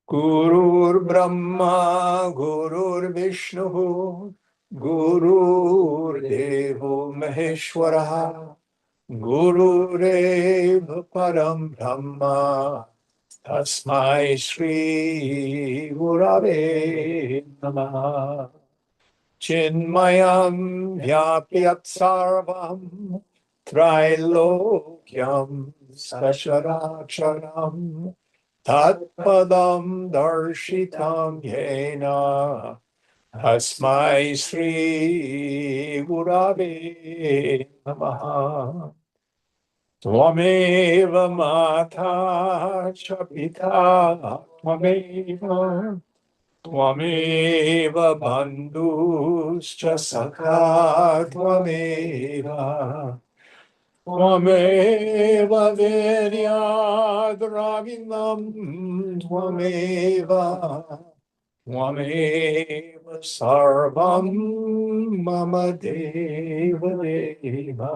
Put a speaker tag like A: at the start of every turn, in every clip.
A: Gurur Brahma, Gurur Vishnu, Gurur Devo Maheshwara, Gururev Param Brahma, Tasmai Shri Gurave Namaha. Chinmayam Vyapyat Sarvam Trilokyam Sasharacharam Tatpadam Darshitam Yena Asmai Sri Gurave Namaha. Tvameva Mata Chapita Tvameva Tvameva bandhuscha sakha tvameva Tvameva virya dravinam Tvameva Tvameva sarvam mama deva deva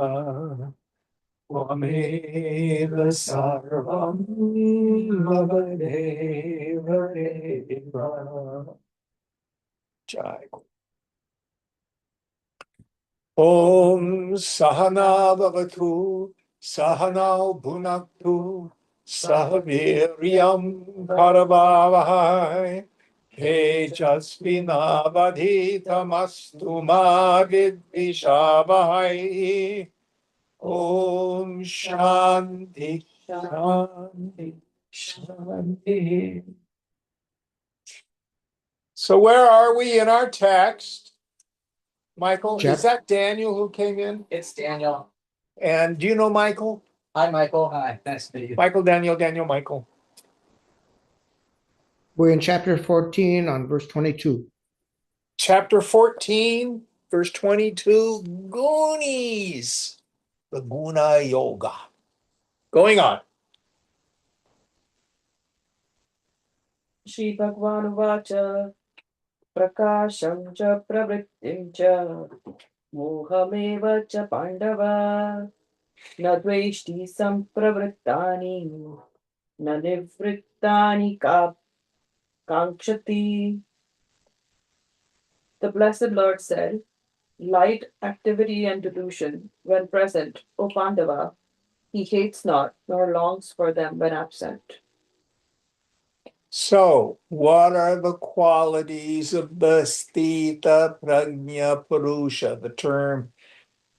A: Tvameva sarvam mama deva deva. Jai. Om Sahana Bhavatu, Sahana Bhunaktu, Sahaviryam Karavavahai, Tejasvinavadhitamastu ma vidvishavahai. Om Shanti, Shanti, Shanti. So where are we in our text? Michael, is that Daniel who came in?
B: It's Daniel.
A: And do you know Michael?
B: Hi, Michael. Hi, nice to meet you.
A: Michael, Daniel, Michael.
C: We're in chapter 14 on verse 22.
A: Chapter 14, verse 22, Goonies, the Guna Yoga. Going on.
D: Shri Bhagwan Vacha Prakasham cha pravrittim cha mohameva cha pandava na dveshti sampravrittani na nivrittani kankshati. The Blessed Lord said, light, activity, and delusion, when present, O Pandava, he hates not, nor longs for them when absent.
A: So, what are the qualities of the Sthita Prajna Purusha, the term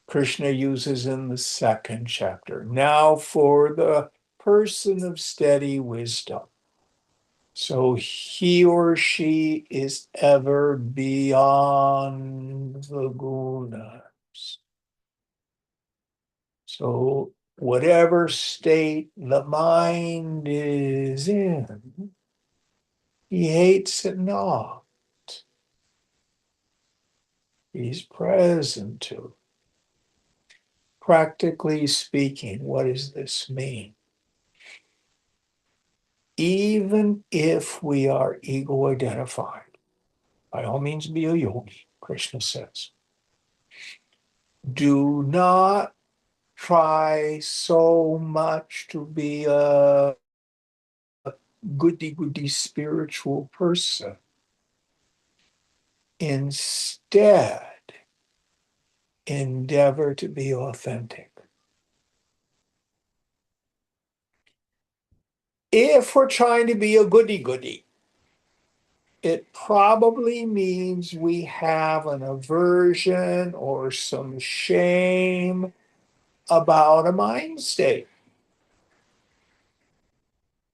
A: Krishna uses in the second chapter? Now, for the person of steady wisdom. So he or she is ever beyond the gunas. So whatever state the mind is in, he hates it not. He's present to it. Practically speaking, what does this mean? Even if we are ego identified, by all means be a yogi, Krishna says. Do not try so much to be a goody-goody spiritual person. Instead, endeavor to be authentic. If we're trying to be a goody-goody, it probably means we have an aversion or some shame about a mind state.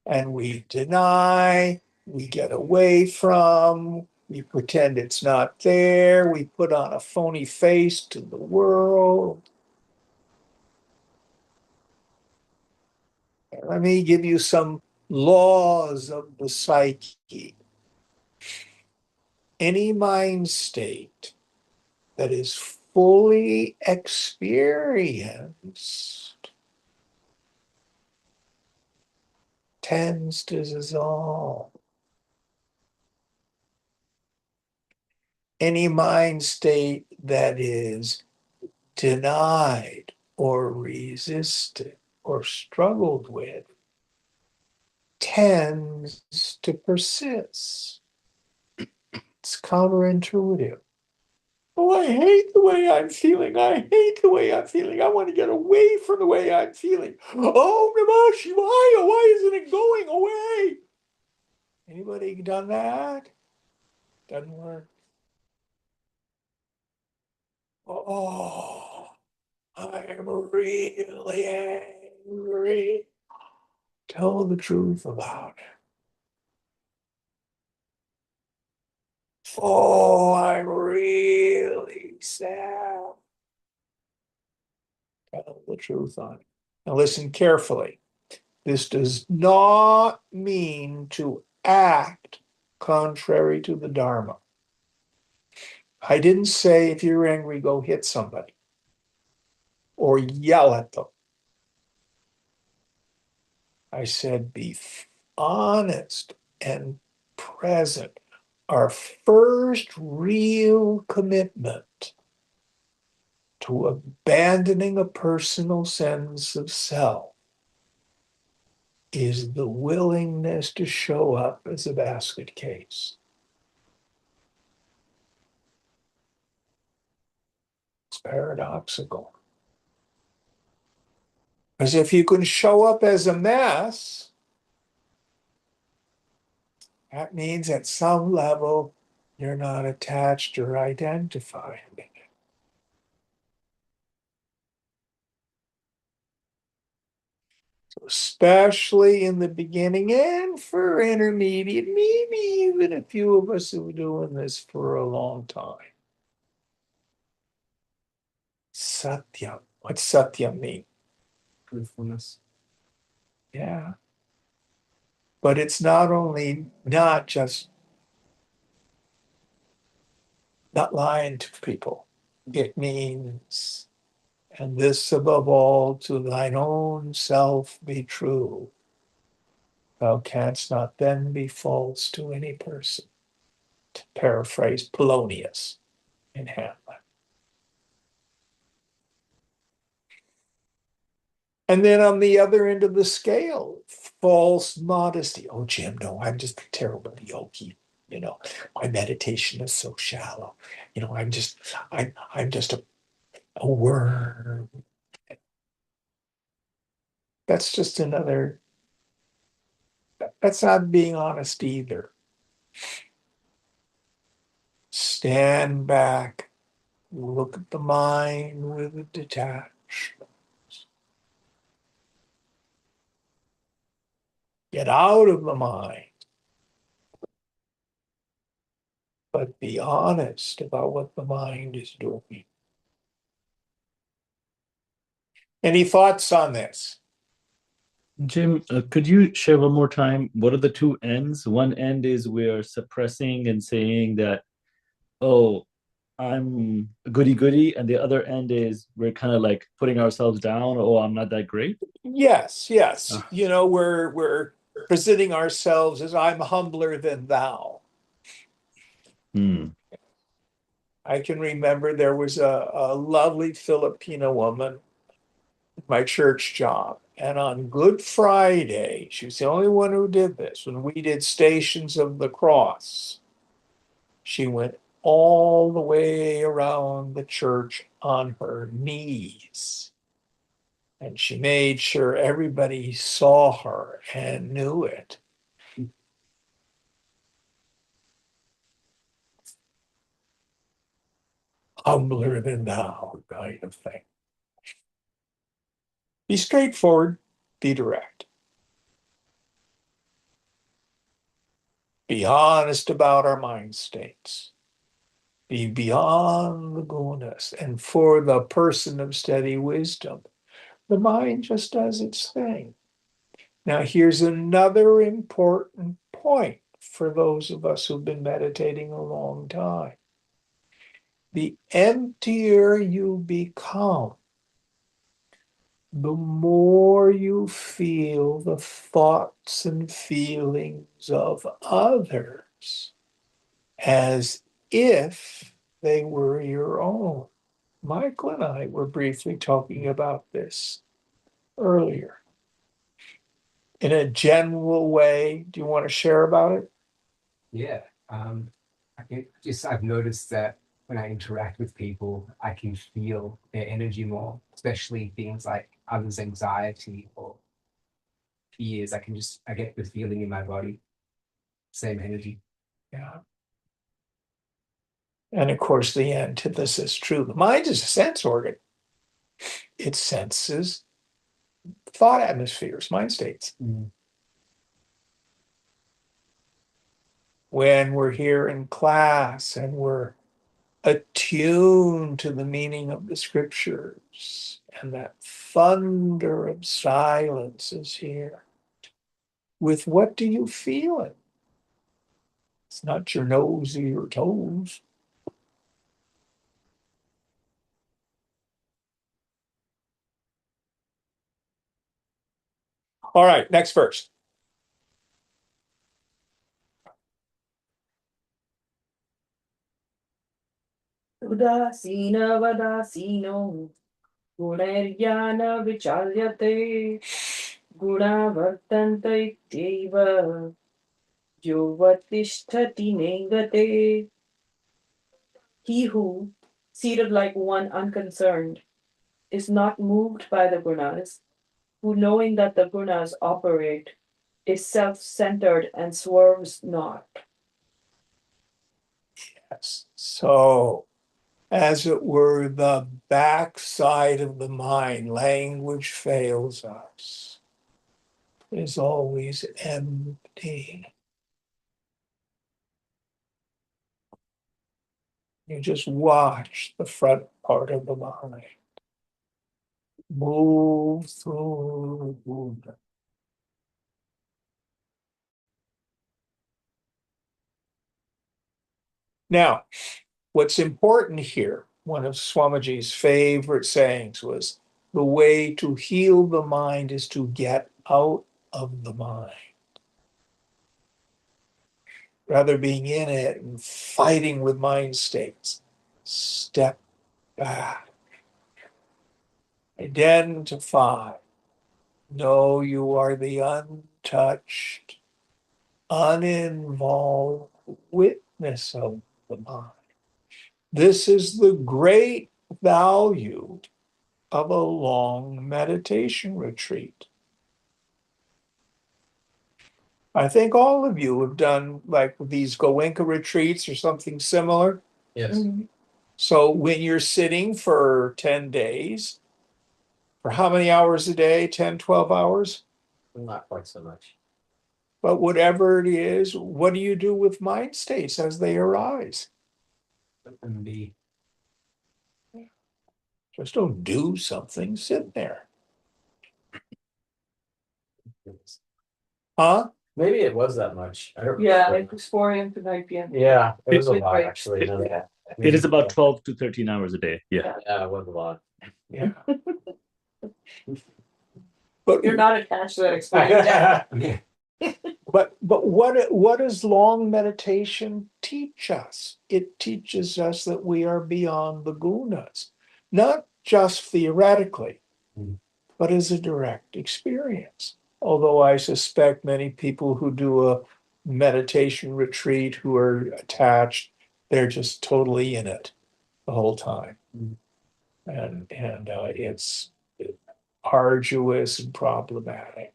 A: And we deny, we get away from, we pretend it's not there, we put on a phony face to the world. Let me give you some laws of the psyche. Any mind state that is fully experienced tends to dissolve. Any mind state that is denied or resisted or struggled with tends to persist. It's counterintuitive. Oh, I hate the way I'm feeling. I hate the way I'm feeling. I want to get away from the way I'm feeling. Oh, Namah Shivaya, why isn't it going away? Anybody done that? Doesn't work. Oh, I'm really angry. Tell the truth about it. Oh, I'm really sad. Tell the truth on it. Now listen carefully. This does not mean to act contrary to the Dharma. I didn't say if you're angry, go hit somebody or yell at them. I said be honest and present. Our first real commitment to abandoning a personal sense of self is the willingness to show up as a basket case. It's paradoxical. Because if you can show up as a mess, that means at some level you're not attached or identified. So especially in the beginning and for intermediate, maybe even a few of us who are doing this for a long time. Satya. What's Satya mean?
B: Truthfulness.
A: Yeah. But it's not just not lying to people. It means, and this above all, to thine own self be true. Thou canst not then be false to any person. To paraphrase Polonius in Hamlet. And then on the other end of the scale, false modesty. Oh, Jim, no, I'm just a terrible yogi. My meditation is so shallow. I'm just a worm. That's just that's not being honest either. Stand back, look at the mind with a detachment. Get out of the mind, but be honest about what the mind is doing. Any thoughts on this?
E: Jim, could you share one more time? What are the two ends? One end is we're suppressing and saying that, oh, I'm goody goody, and the other end is we're kind of like putting ourselves down. Oh, I'm not that great.
A: Yes.
E: Uh,
A: We're presenting ourselves as I'm humbler than thou.
E: hmm.
A: I can remember there was a lovely Filipino woman at my church job. And on Good Friday, she was the only one who did this. When we did Stations of the Cross, she went all the way around the church on her knees. And she made sure everybody saw her and knew it. Humbler than thou, kind of thing. Be straightforward, be direct. Be honest about our mind states. Be beyond the gunas. And for the person of steady wisdom, the mind just does its thing. Now, here's another important point for those of us who've been meditating a long time. The emptier you become, the more you feel the thoughts and feelings of others as if they were your own. Michael and I were briefly talking about this earlier. In a general way, do you want to share about it?
B: Yeah. I've noticed that when I interact with people, I can feel their energy more, especially things like others' anxiety or fears. I get the feeling in my body, same energy.
A: Yeah. And of course, the antithesis is true. The mind is a sense organ. It senses thought atmospheres, mind states. When we're here in class and we're attuned to the meaning of the scriptures, and that thunder of silence is here. With what do you feel it? It's not your nose or your toes. All right, next verse.
D: उदासीनवदासीनो गुणैर्ज्ञान विचाल्यते गुणा वर्तन्त इत्येव योऽवतिष्ठति नेङ्गते. He who, seated like one unconcerned, is not moved by the gunas, who knowing that the gunas operate, is self-centered and swerves not.
A: Yes. So, as it were, the backside of the mind, language fails us, is always empty. You just watch the front part of the mind move through the Buddha. Now, what's important here, one of Swamiji's favorite sayings was, the way to heal the mind is to get out of the mind. Rather being in it and fighting with mind states, step back. Identify. Know you are the untouched, uninvolved witness of the mind. This is the great value of a long meditation retreat. I think all of you have done like these Goenka retreats or something similar.
B: Yes.
D: Mhm.
A: So when you're sitting for 10 days, for how many hours a day? 10, 12 hours?
B: Not quite so much.
A: But whatever it is, what do you do with mind states as they arise?
B: And the
A: Just don't do something, sit there. Huh?
F: Maybe it was that much. I don't
D: Yeah,
F: remember.
D: like it's 4 a.m. to 9 p.m.
F: Yeah, it was a
D: With
F: lot
D: breaks.
F: actually. No,
E: It is about 12 to 13 hours a day. Yeah.
F: Yeah, it was a lot.
A: Yeah. But
D: You're not attached to that experience.
B: yeah.
A: But what does long meditation teach us? It teaches us that we are beyond the gunas, not just theoretically, but as a direct experience. Although I suspect many people who do a meditation retreat who are attached, they're just totally in it the whole time. And it's arduous and problematic.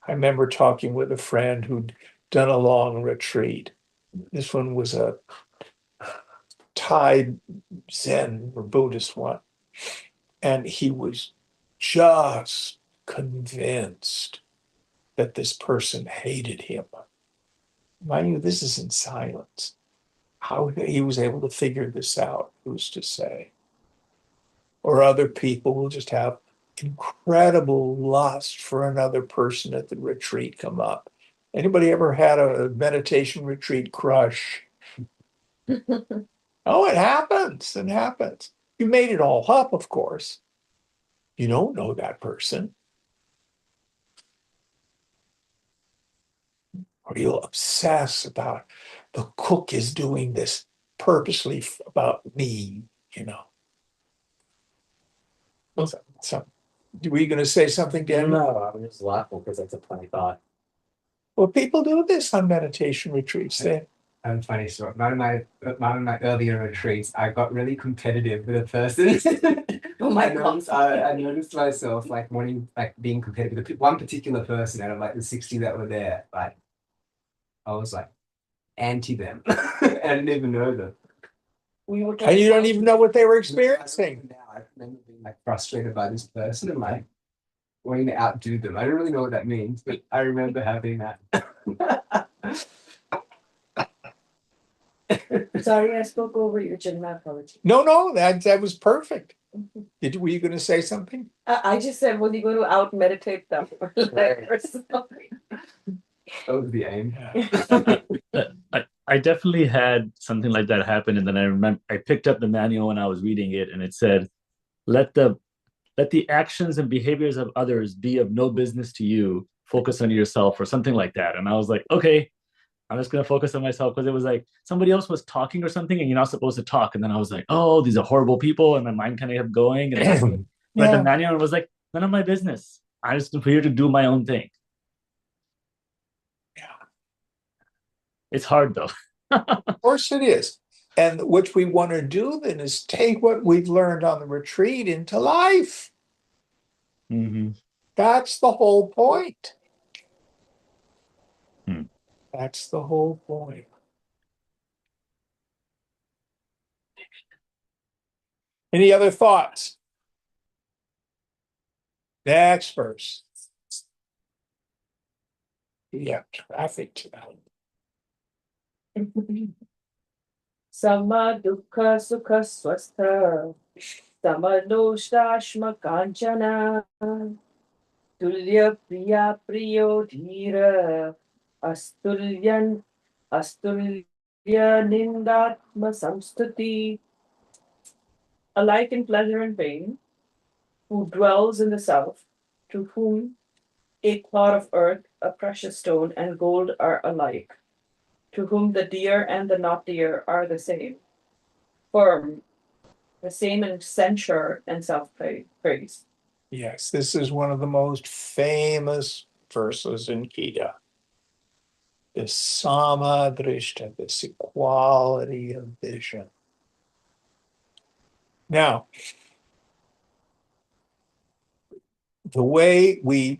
A: I remember talking with a friend who'd done a long retreat. This one was a Thai Zen or Buddhist one. And he was just convinced that this person hated him. Mind you, this is in silence. How he was able to figure this out, who's to say? Or other people will just have incredible lust for another person at the retreat come up. Anybody ever had a meditation retreat crush? Oh, it happens. It happens. You made it all up, of course. You don't know that person. Or you'll obsess about the cook is doing this purposely about me, you know. So, were you going to say something, Daniel?
F: No, I'm just laughing because that's a funny thought.
A: Well, people do this on meditation retreats. They,
B: Funny story. One of my earlier retreats, I got really competitive with a person.
D: Oh my
B: I noticed myself like wanting, like being competitive with one particular person out of like the 60 that were there. Like I was like anti them. I didn't even know them.
D: We were
A: and you don't even know what they were
B: I
A: experiencing.
B: remember now, I remember being like frustrated by this person and like wanting to outdo them. I don't really know what that means, but I remember having that.
D: Sorry, I spoke over your Jim. My apology.
A: No, that was perfect. Were you going to say something?
D: I just said, was he going to out meditate them?
B: That was the aim.
E: I definitely had something like that happen, and then I remember I picked up the manual when I was reading it, and it said, "Let the actions and behaviors of others be of no business to you. Focus on yourself," or something like that. And I was like, okay, I'm just gonna focus on myself, because it was like somebody else was talking or something, and you're not supposed to talk. And then I was like, oh, these are horrible people, and my mind kind of kept going. And then read the
A: Yeah.
E: manual and was like, none of my business. I'm just here to do my own thing.
A: Yeah.
E: It's hard though.
A: Of course it is. And what we want to do then is take what we've learned on the retreat into life.
E: Mm-hmm.
A: That's the whole point.
E: Hmm.
A: That's the whole point. Any other thoughts? Next verse. Yeah, traffic tonight.
D: Sama dukkha sukha swastha samadoshtashma kanchana tulya priya priyo dhira astulya nindatma samstuti. Alike in pleasure and pain, who dwells in the south, to whom a clod of earth, a precious stone, and gold are alike, to whom the deer and the not dear are the same, firm, the same in censure and self-praise.
A: Yes, this is one of the most famous verses in Gita. This samadrishta, this equality of vision. Now, the way we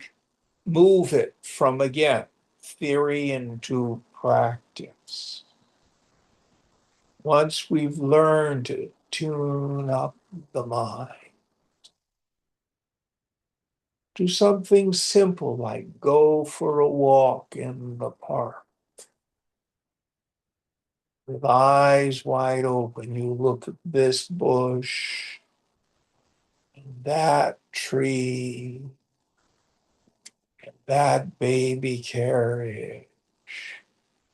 A: move it from, again, theory into practice. Once we've learned to tune up the mind, do something simple like go for a walk in the park. With eyes wide open, you look at this bush, and that tree, and that baby carriage,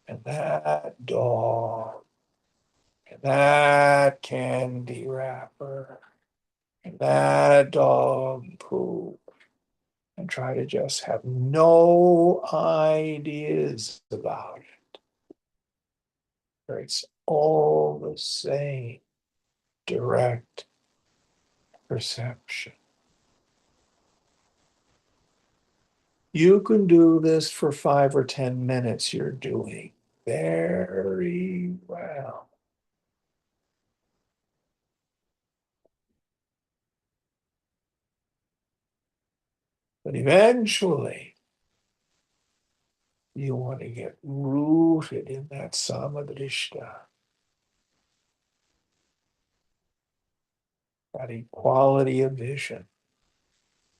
A: and that dog, and that candy wrapper, and that dog poop, and try to just have no ideas about it. It's all the same direct perception. You can do this for 5 or 10 minutes. You're doing very well. But eventually, you want to get rooted in that samadrishta, that equality of vision.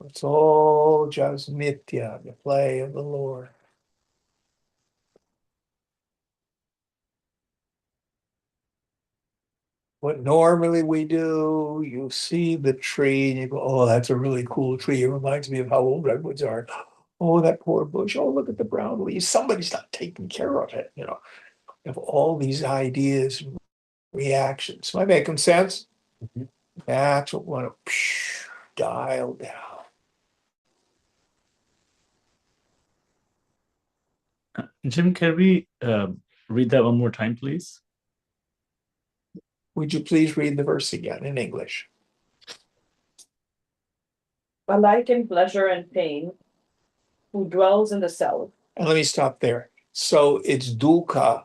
A: It's all just nitya, the play of the Lord. What normally we do, you see the tree and you go, oh, that's a really cool tree. It reminds me of how old redwoods are. Oh, that poor bush. Oh, look at the brown leaves. Somebody's not taking care of it. You have all these ideas and reactions. Am I making sense?
B: Mhm.
A: That's what we want to dial down.
E: Jim, can we read that one more time, please?
A: Would you please read the verse again in English?
D: alike in pleasure and pain, who dwells in the self.
A: And let me stop there. So it's dukkha.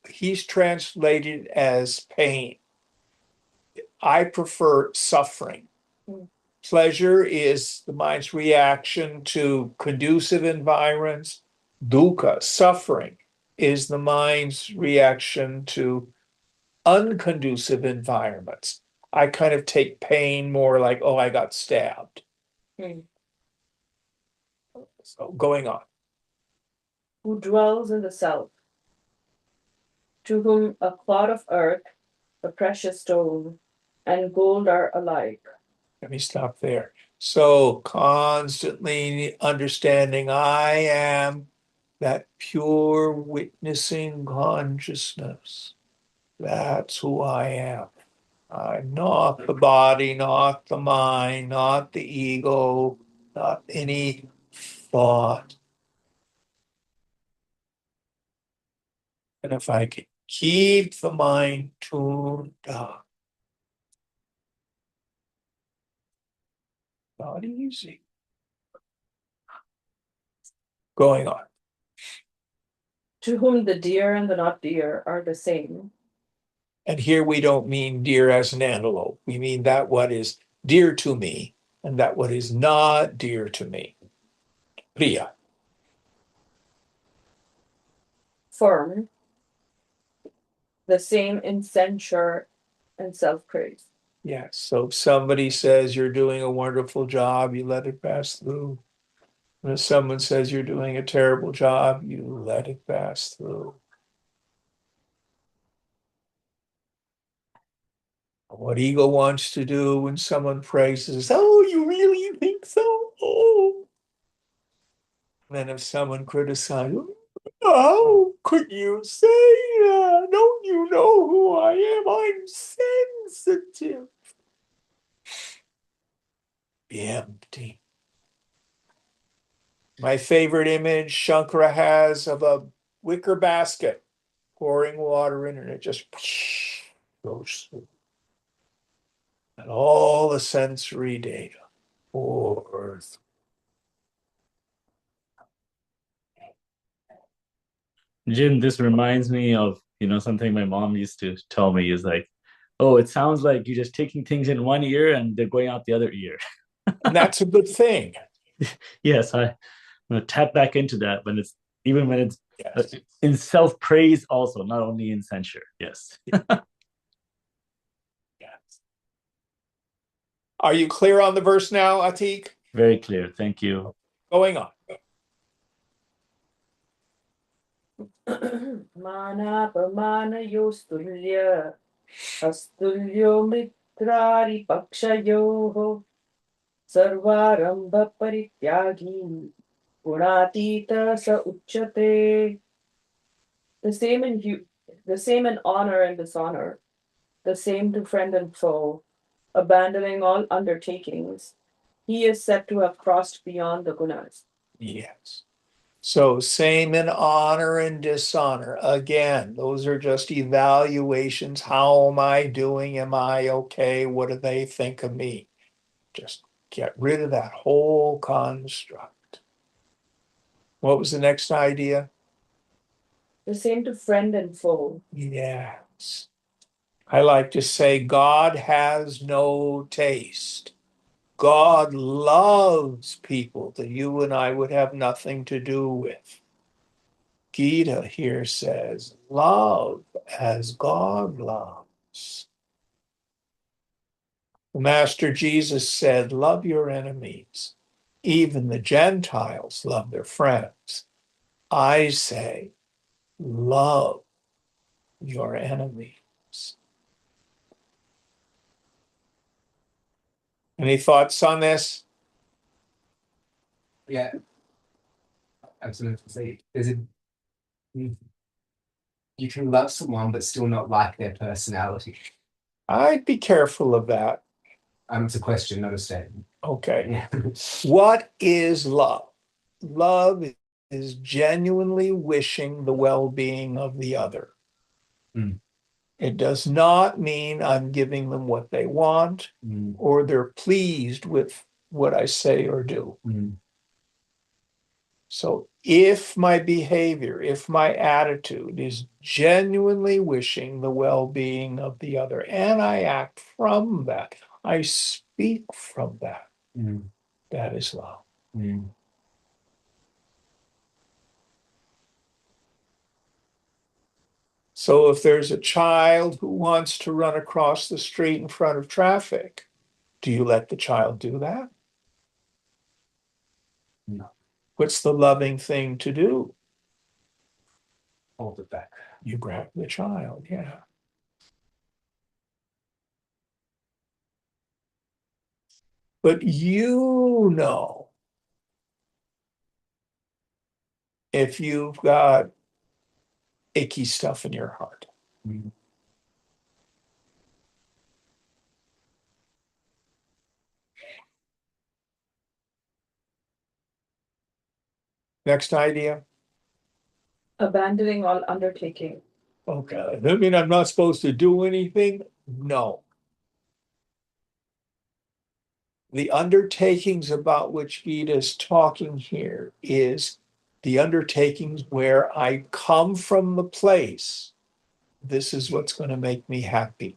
A: He's translated as pain. I prefer suffering.
D: Mm.
A: Pleasure is the mind's reaction to conducive environs. Dukkha, suffering, is the mind's reaction to unconducive environments. I kind of take pain more like, oh, I got stabbed.
D: Mm.
A: So going on.
D: Who dwells in the self, to whom a clod of earth, a precious stone, and gold are alike.
A: Let me stop there. So constantly understanding I am that pure witnessing consciousness. That's who I am. I'm not the body, not the mind, not the ego, not any thought. And if I can keep the mind tuned down, not easy. Going on.
D: To whom the deer and the not deer are the same.
A: And here we don't mean deer as an antelope. We mean that what is dear to me and that what is not dear to me. Priya.
D: Firm, the same in censure and self-praise.
A: Yes. So if somebody says you're doing a wonderful job, you let it pass through. And if someone says you're doing a terrible job, you let it pass through. What ego wants to do when someone praises, oh, you really think so? Oh. And then if someone criticizes, how could you say that? Don't you know who I am? I'm sensitive. Be empty. My favorite image Shankara has of a wicker basket pouring water in, and it just goes through. And all the sensory data pours.
E: Jim, this reminds me of, something my mom used to tell me is like, oh, it sounds like you're just taking things in one ear and they're going out the other ear.
A: And that's a good thing.
E: Yes, I'm going to tap back into that when it's
A: Yes.
E: in self-praise also, not only in censure. Yes.
A: Yes. Are you clear on the verse now, Atik?
E: Very clear. Thank you.
A: Going on.
D: Manapamanayoस्तुल्य अस्तुल्यो मित्रारिपक्षयोः सर्वारंभ परित्यागी गुणातीत स उच्यते. The same in honor and dishonor, the same to friend and foe, abandoning all undertakings. He is said to have crossed beyond the gunas.
A: Yes. So same in honor and dishonor. Again, those are just evaluations. How am I doing? Am I okay? What do they think of me? Just get rid of that whole construct. What was the next idea?
D: The same to friend and foe.
A: Yes. I like to say God has no taste. God loves people that you and I would have nothing to do with. Gita here says, love as God loves. The Master Jesus said, love your enemies. Even the Gentiles love their friends. I say, love your enemies. Any thoughts on this?
B: Yeah. I was going to say, you can love someone but still not like their personality.
A: I'd be careful of that.
B: It's a question, not a statement.
A: Okay.
B: Yeah.
A: What is love? Love is genuinely wishing the well-being of the other.
B: Mm.
A: It does not mean I'm giving them what they want
B: Mm.
A: or they're pleased with what I say or do.
B: Mm.
A: So if my behavior, if my attitude is genuinely wishing the well-being of the other, and I act from that, I speak from that,
B: Mm.
A: that is love.
B: Mm.
A: So if there's a child who wants to run across the street in front of traffic, do you let the child do that?
B: No.
A: What's the loving thing to do?
B: Hold it back.
A: You grab the child, yeah. But you know, if you've got icky stuff in your heart.
B: Mm.
A: Next idea.
D: Abandoning all undertaking.
A: Okay. That mean I'm not supposed to do anything? No. The undertakings about which Gita is talking here is the undertakings where I come from the place. This is what's going to make me happy.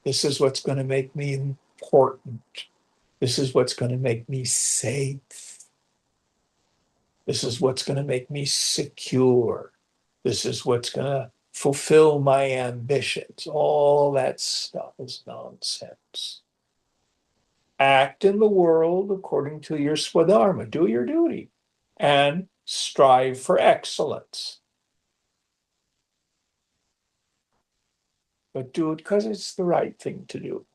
A: This is what's going to make me important. This is what's going to make me safe. This is what's going to make me secure. This is what's going to fulfill my ambitions. All that stuff is nonsense. Act in the world according to your swadharma. Do your duty and strive for excellence. But do it because it's the right thing to do.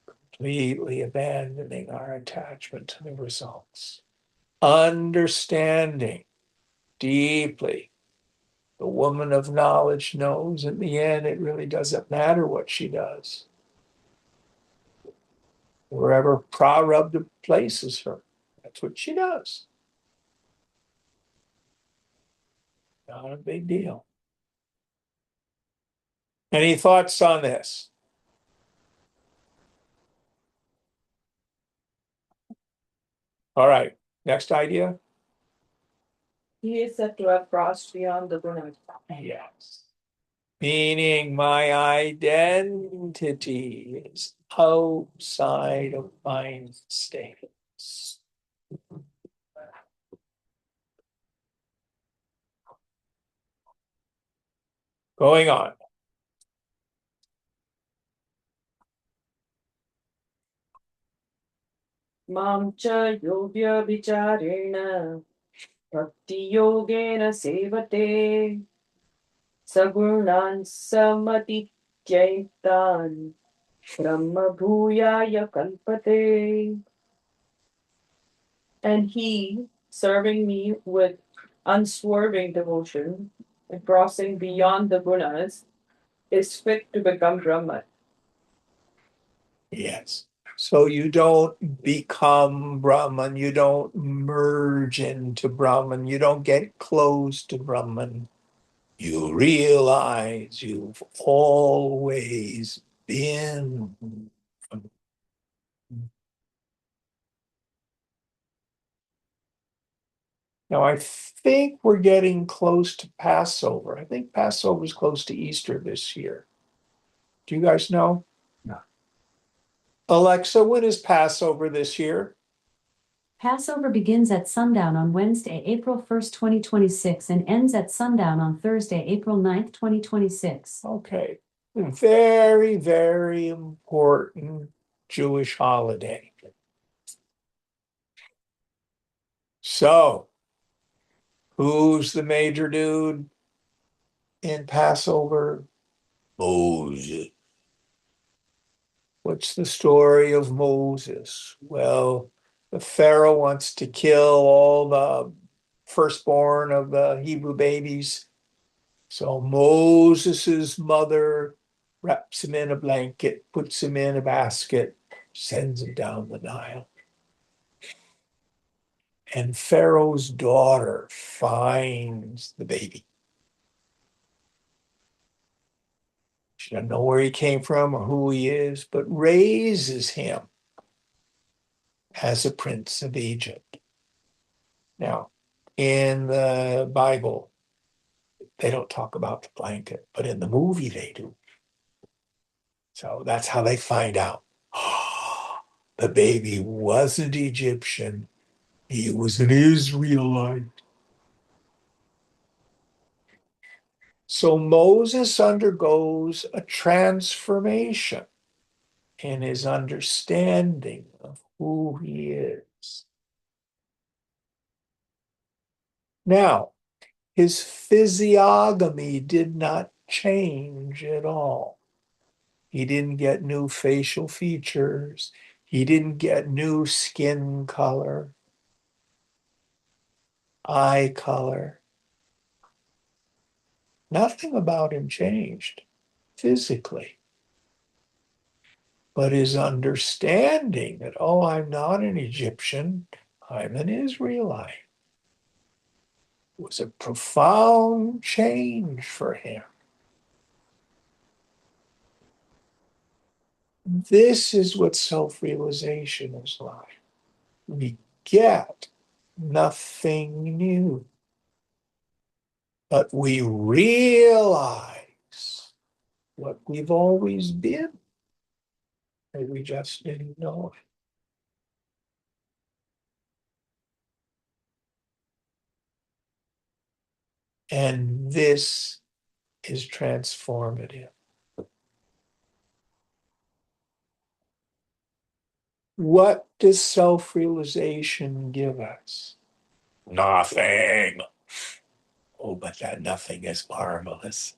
A: Completely abandoning our attachment to the results. Understanding deeply. The woman of knowledge knows in the end it really doesn't matter what she does. Wherever prarabdha places her, that's what she does. Not a big deal. Any thoughts on this? All right, next idea.
D: He is said to have crossed beyond the gunas.
A: Yes. Meaning my identity is outside of mind states. Going on.
D: Mam cha yogya vicharena bhakti yogena sevate sagunan samati jaitan brahma bhuyaya kalpate. And he, serving me with unswerving devotion and crossing beyond the gunas, is fit to become Brahman.
A: Yes. So you don't become Brahman, you don't merge into Brahman, you don't get close to Brahman. You realize you've always been. Now, I think we're getting close to Passover. I think Passover is close to Easter this year. Do you guys know?
B: No.
A: Alexa, when is Passover this year?
G: Passover begins at sundown on Wednesday, April 1st, 2026, and ends at sundown on Thursday, April 9th, 2026.
A: Okay. Very, very important Jewish holiday. So, who's the major dude in Passover? Moses. What's the story of Moses? Well, the Pharaoh wants to kill all the firstborn of the Hebrew babies. So Moses's mother wraps him in a blanket, puts him in a basket, sends him down the Nile. And Pharaoh's daughter finds the baby. She doesn't know where he came from or who he is, but raises him as a prince of Egypt. Now, in the Bible, they don't talk about the blanket, but in the movie they do. So that's how they find out. The baby wasn't Egyptian. He was an Israelite. So Moses undergoes a transformation in his understanding of who he is. Now, his physiognomy did not change at all. He didn't get new facial features. He didn't get new skin color, eye color. Nothing about him changed physically. But his understanding that, oh, I'm not an Egyptian, I'm an Israelite, was a profound change for him. This is what self-realization is like. We get nothing new, but we realize what we've always been, and we just didn't know it. And this is transformative. What does self-realization give us? Nothing. Oh, but that nothing is marvelous.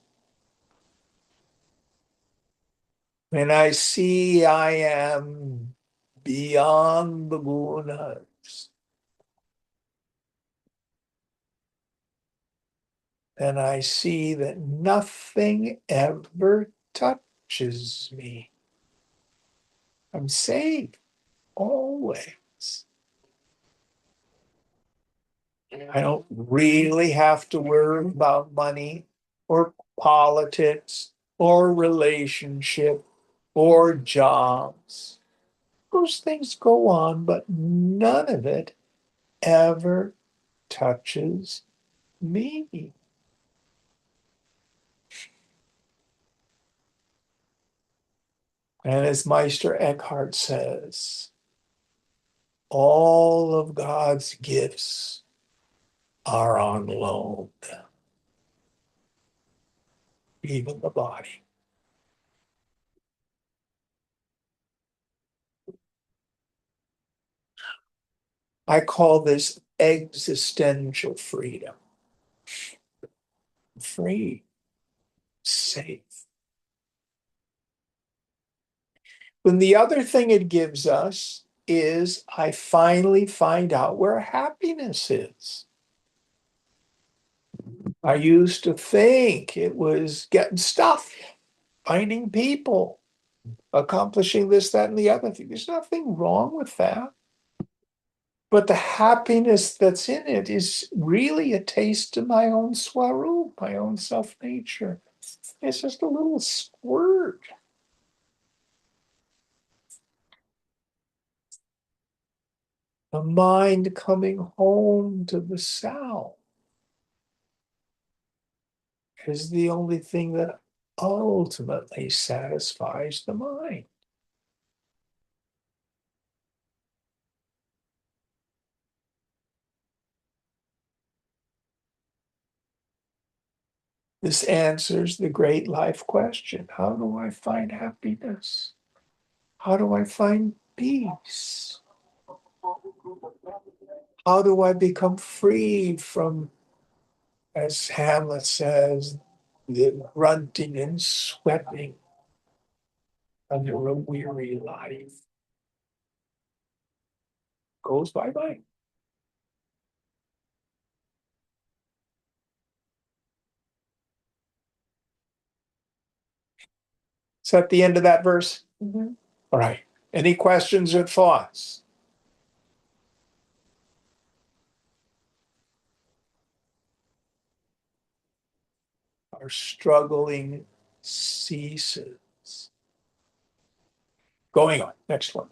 A: When I see I am beyond the gunas, then I see that nothing ever touches me. I'm safe always. I don't really have to worry about money or politics or relationship or jobs. Those things go on, but none of it ever touches me. And as Meister Eckhart says, all of God's gifts are on loan, even the body. I call this existential freedom. Free, safe. And the other thing it gives us is I finally find out where happiness is. I used to think it was getting stuff, finding people, accomplishing this, that, and the other thing. There's nothing wrong with that. But the happiness that's in it is really a taste of my own swarup, my own self-nature. It's just a little squirt. The mind coming home to the self is the only thing that ultimately satisfies the mind. This answers the great life question. How do I find happiness? How do I find peace? How do I become free from, as Hamlet says, the grunting and sweating under a weary life? Goes bye-bye. Is that the end of that verse?
D: Mm-hmm.
A: All right. Any questions or thoughts? Our struggling ceases. Going on. Next one.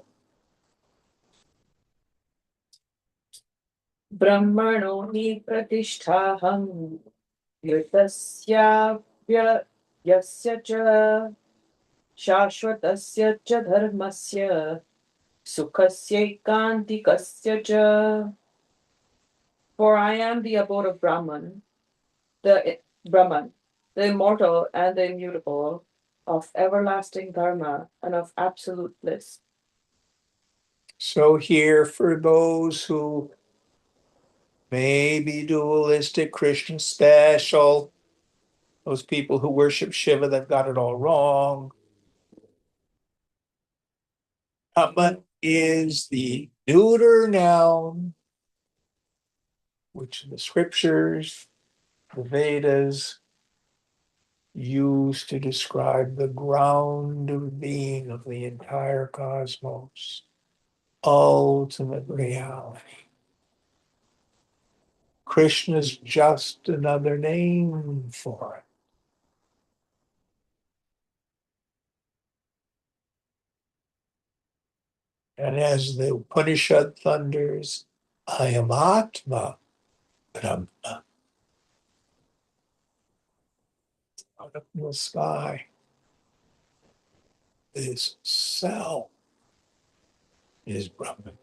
D: ब्रह्मणो हि प्रतिष्ठाहं यस्य च शाश्वतस्य च धर्मस्य सुखस्यैकान्तिकस्य च. For I am the abode of Brahman, the immortal and the immutable, of everlasting dharma and of absolute bliss.
A: So here, for those who may be dualistic, Krishna special, those people who worship Shiva, they've got it all wrong. Atman is the neuter noun, which the scriptures, the Vedas, use to describe the ground of being of the entire cosmos, ultimate reality. Krishna's just another name for it. And as the Upanishad thunders, I am Atma Brahma. Out of the sky, this self is Brahman.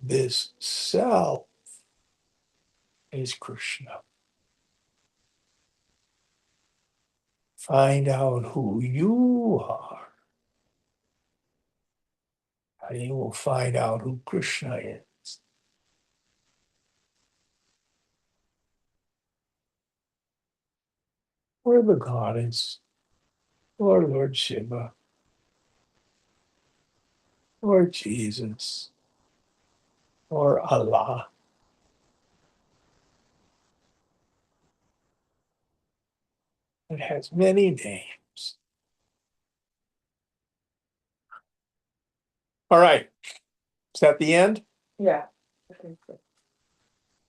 A: This self is Krishna. Find out who you are, and you will find out who Krishna is. Or the goddess, or Lord Shiva, or Jesus, or Allah. It has many names. All right. Is that the end?
D: Yeah. I think so.
A: I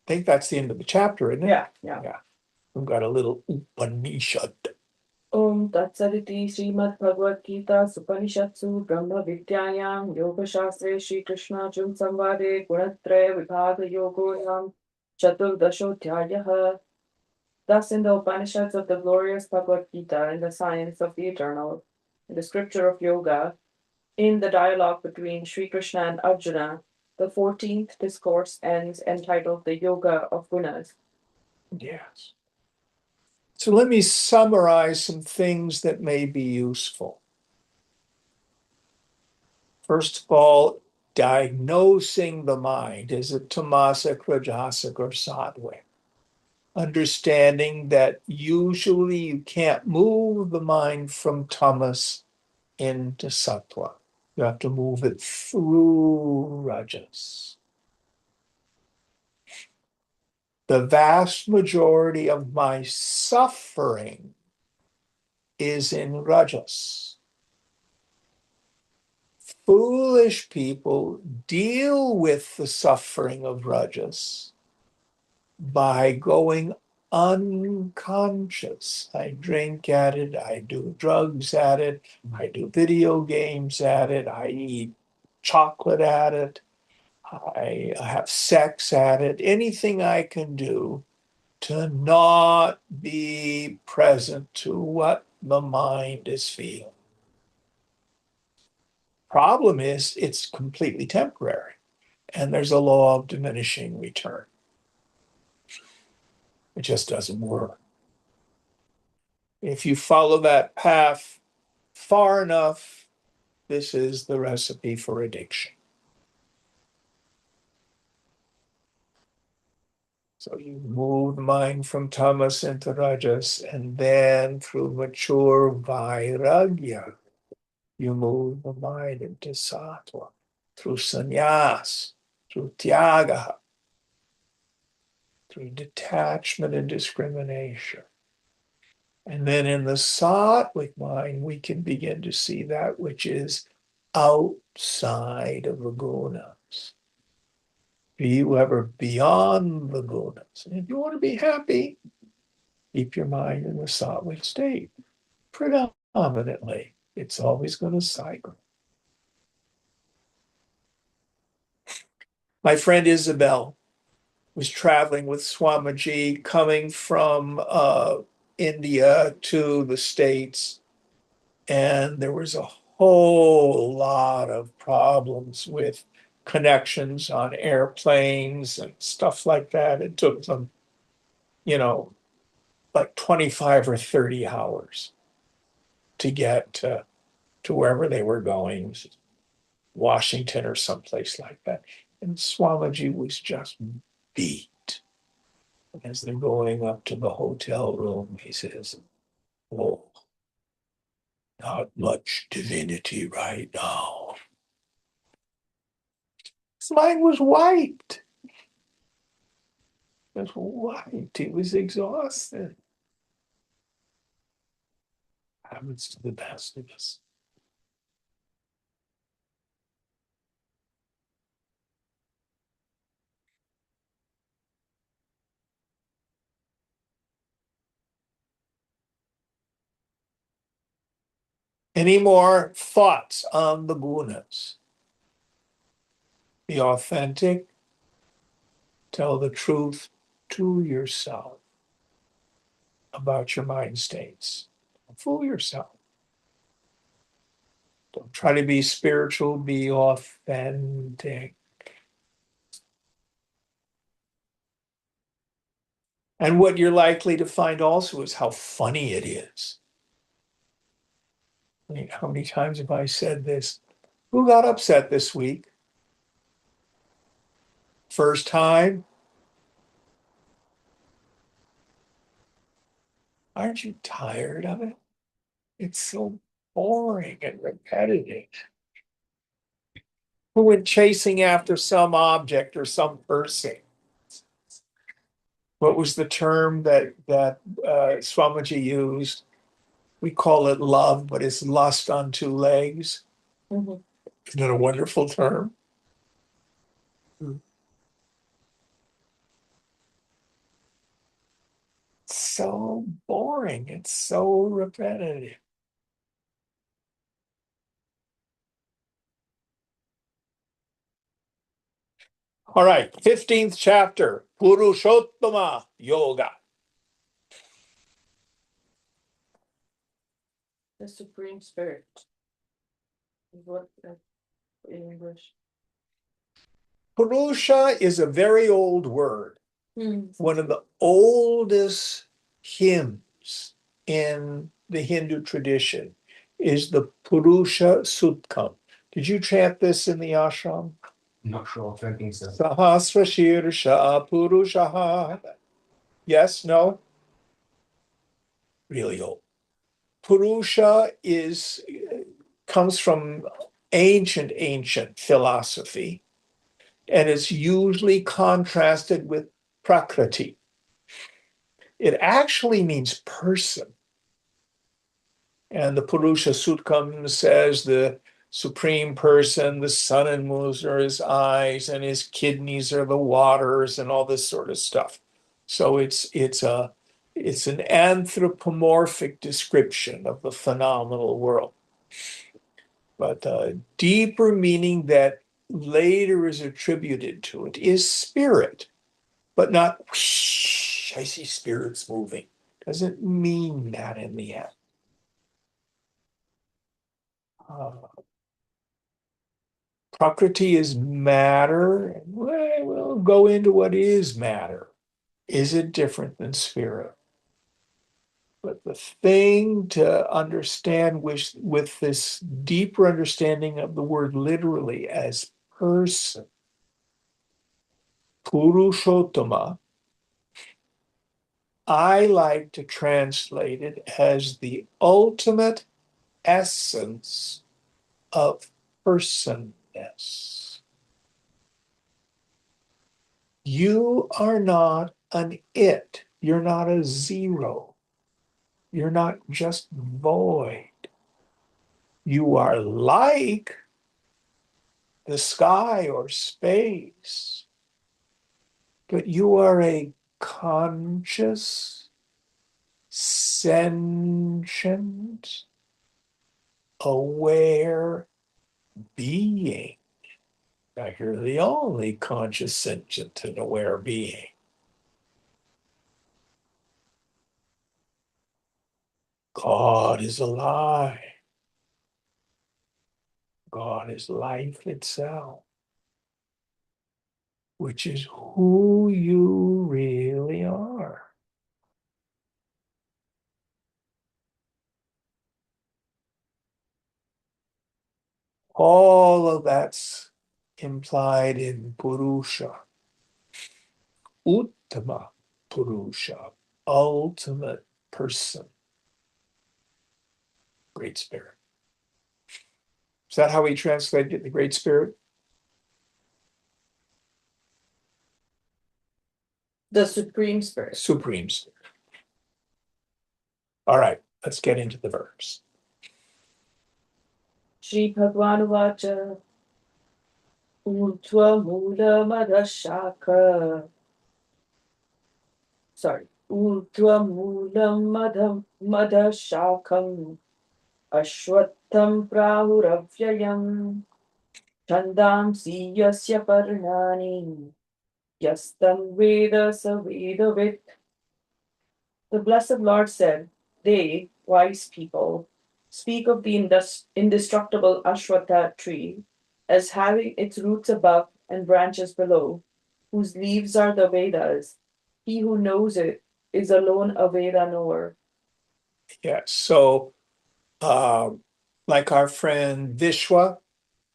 A: think that's the end of the chapter, isn't it?
D: Yeah.
A: We've got a little Upanishad.
D: Om Tatsariti Srimad Bhagavad Gita Supanishatsu Brahma Vidyayam Yoga Shastre Shri Krishna Jum Samvade Gunatraya Vibhaga Yogonam Chaturdashodhyayah. Thus in the Upanishads of the glorious Bhagavad Gita, in the science of the eternal, in the scripture of yoga, in the dialogue between Sri Krishna and Arjuna, the 14th discourse ends entitled The Yoga of Gunas.
A: Yes. So let me summarize some things that may be useful. First of all, diagnosing the mind. Is it tamasic, rajasic, or sattvic? Understanding that usually you can't move the mind from tamas into sattva. You have to move it through rajas. The vast majority of my suffering is in rajas. Foolish people deal with the suffering of rajas by going unconscious. I drink at it, I do drugs at it, I do video games at it, I eat chocolate at it, I have sex at it, anything I can do to not be present to what the mind is feeling. Problem is, it's completely temporary, and there's a law of diminishing return. It just doesn't work. If you follow that path far enough, this is the recipe for addiction. So you move the mind from tamas into rajas, and then through mature vairagya, you move the mind into sattva, through sannyas, through tyaga, through detachment and discrimination. And then in the sattvic mind, we can begin to see that which is outside of the gunas. Be ever beyond the gunas. And if you want to be happy, keep your mind in the sattvic state. Predominantly, it's always going to cycle. My friend Isabel was traveling with Swamiji coming from India to the States, and there was a whole lot of problems with connections on airplanes and stuff like that. It took them, like 25 or 30 hours to get to wherever they were going, Washington or someplace like that. And Swamiji was just beat. As they're going up to the hotel room, he says, "Oh, not much divinity right now." His mind was wiped. It was wiped. He was exhausted. Happens to the best of us. Any more thoughts on the gunas? Be authentic. Tell the truth to yourself about your mind states. Don't fool yourself. Don't try to be spiritual, be authentic. And what you're likely to find also is how funny it is. I mean, how many times have I said this? Who got upset this week? First time? Aren't you tired of it? It's so boring and repetitive. Who went chasing after some object or some person? What was the term that Swamiji used? We call it love, but it's lust on two legs.
D: Mhm.
A: Isn't it a wonderful term? So boring. It's so repetitive. All right, 15th chapter, Purushottama Yoga.
D: The Supreme Spirit. What in English?
A: Purusha is a very old word. One of the oldest hymns in the Hindu tradition is the Purusha Sutkam. Did you chant this in the ashram?
B: Not sure, don't think so.
A: Sahasra Shirsha Purushaha. Yes, no? Really old. Purusha comes from ancient philosophy, and it's usually contrasted with Prakriti. It actually means person. And the Purusha Sutkam says the supreme person, the sun and moon are his eyes, and his kidneys are the waters, and all this sort of stuff. So it's an anthropomorphic description of the phenomenal world. But the deeper meaning that later is attributed to it is spirit, but not whoosh, I see spirits moving. Doesn't mean that in the end. Prakriti is matter. We'll go into what is matter. Is it different than spirit? But the thing to understand with this deeper understanding of the word literally as person, Purushottama, I like to translate it as the ultimate essence of personness. You are not an it. You're not a zero. You're not just void. You are like the sky or space, but you are a conscious, sentient, aware being. fact, you're the only conscious, sentient, and aware being. God is alive. God is life itself, which is who you really are. All of that's implied in Purusha, Uttama Purusha, ultimate person, Great Spirit. Is that how we translate it, the Great Spirit?
D: The Supreme Spirit.
A: Supreme Spirit. All right, let's get into the verse.
D: Shri Bhagwan Vacha Urtva Mula Madhashaka. Sorry. Urtva Mula Madhashakam Ashwattham Prahuravyayam Chandamsi Yasya Parnani Yastam Veda Savedavit. The Blessed Lord said, they, wise people, speak of the indestructible Ashwatha tree as having its roots above and branches below, whose leaves are the Vedas. He who knows it is alone a Veda knower.
A: Yeah, so like our friend Vishwa,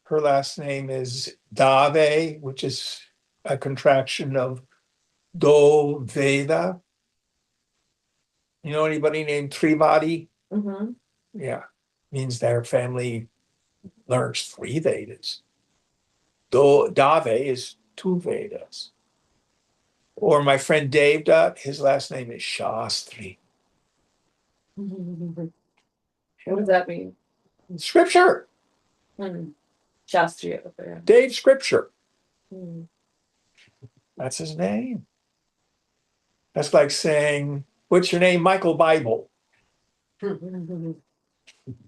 A: her last name is Dave, which is a contraction of Do Veda. You know anybody named Trivadi?
D: Mm-hmm.
A: Yeah, means their family learns 3 Vedas. Dave is 2 Vedas. Or my friend Dave Dutt, his last name is Shastri.
D: What does that mean?
A: Scripture,
D: Shastriya. Okay.
A: Dave Scripture.
D: Hmm.
A: That's his name. That's like saying, what's your name? Michael Bible.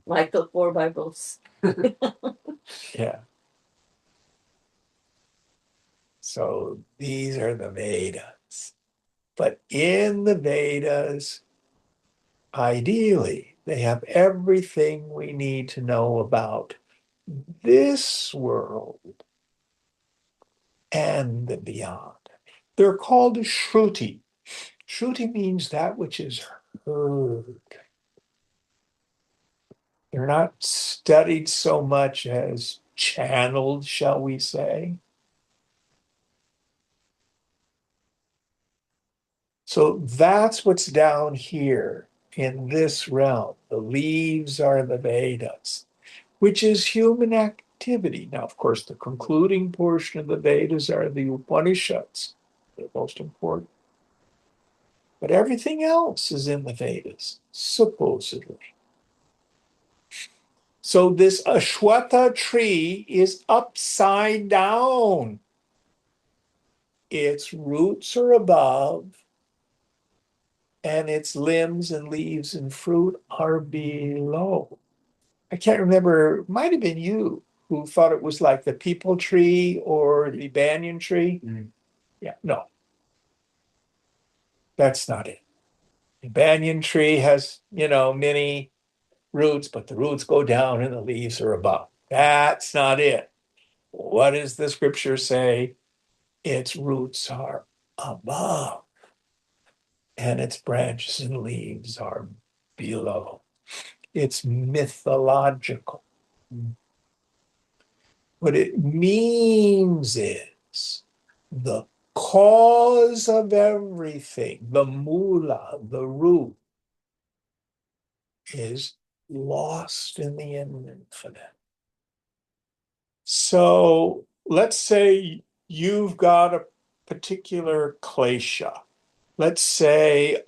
D: Michael 4 Bibles.
A: Yeah. So these are the Vedas. But in the Vedas, ideally, they have everything we need to know about this world and the beyond. They're called Shruti. Shruti means that which is heard. They're not studied so much as channeled, shall we say. So that's what's down here in this realm. The leaves are the Vedas, which is human activity. Now, of course, the concluding portion of the Vedas are the Upanishads, the most important. But everything else is in the Vedas, supposedly. So this Ashwatha tree is upside down. Its roots are above, and its limbs and leaves and fruit are below. I can't remember, it might have been you who thought it was like the peepal tree or the banyan tree. Yeah, no, that's not it. The banyan tree has, many roots, but the roots go down and the leaves are above. That's not it. What does the scripture say? Its roots are above and its branches and leaves are below. It's mythological. What it means is the cause of everything, the mula, the root, is lost in the infinite. So let's say you've got a particular klesha. Let's say